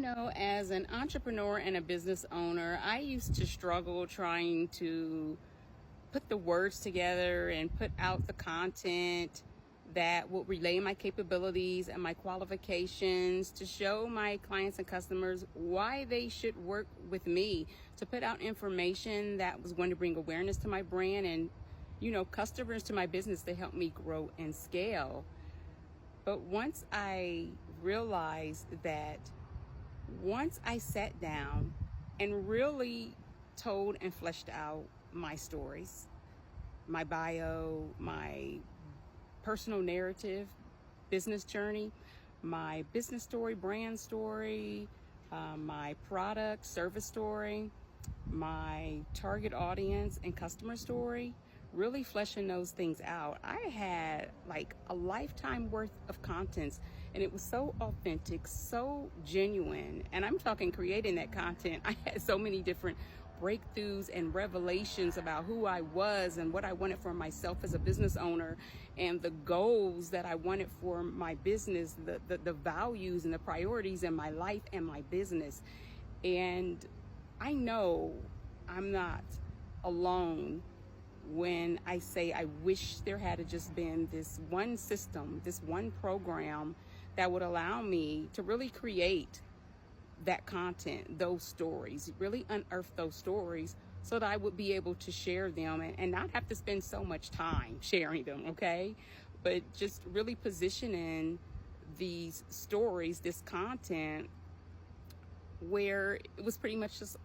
As an entrepreneur and a business owner, I used to struggle trying to put the words together and put out the content that would relay my capabilities and my qualifications to show my clients and customers why they should work with me, to put out information that was going to bring awareness to my brand and, customers to my business to help me grow and scale. But once I realized that once I sat down and really told and fleshed out my stories, my bio, my personal narrative, business journey, my business story, brand story, my product, service story, my target audience and customer story, really fleshing those things out, I had like a lifetime worth of contents, and it was so authentic, so genuine. And I'm talking creating that content, I had so many different breakthroughs and revelations about who I was and what I wanted for myself as a business owner, and the goals that I wanted for my business, the values and the priorities in my life and my business. And I know I'm not alone when I say I wish there had just been this one system, this one program that would allow me to really create that content, those stories, really unearth those stories so that I would be able to share them and not have to spend so much time sharing them, okay? But just really positioning these stories, this content, where it was pretty much just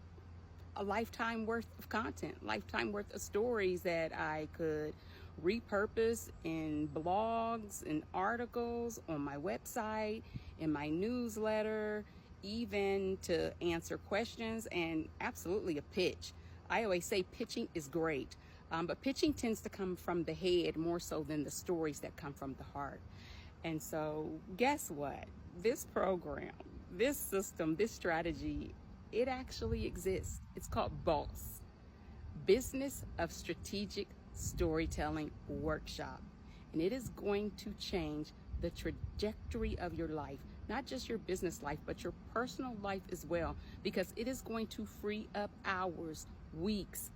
a lifetime worth of content, lifetime worth of stories that I could repurpose in blogs and articles, on my website, in my newsletter, even to answer questions, and absolutely a pitch. I always say pitching is great, but pitching tends to come from the head more so than the stories that come from the heart. And so guess what? This program, this system, this strategy, it actually exists. It's called BOSS, Business of Strategic Storytelling Workshop. And it is going to change the trajectory of your life, not just your business life, but your personal life as well, because it is going to free up hours, weeks,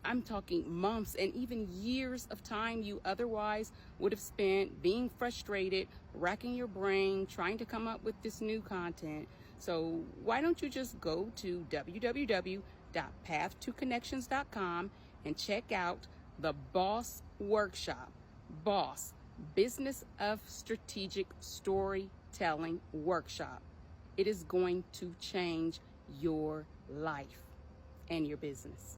I'm talking months and even years of time you otherwise would have spent being frustrated, racking your brain, trying to come up with this new content. So why don't you just go to www.pathtoconnections.com and check out the BOSS Workshop, BOSS, Business of Strategic Storytelling Workshop. It is going to change your life and your business.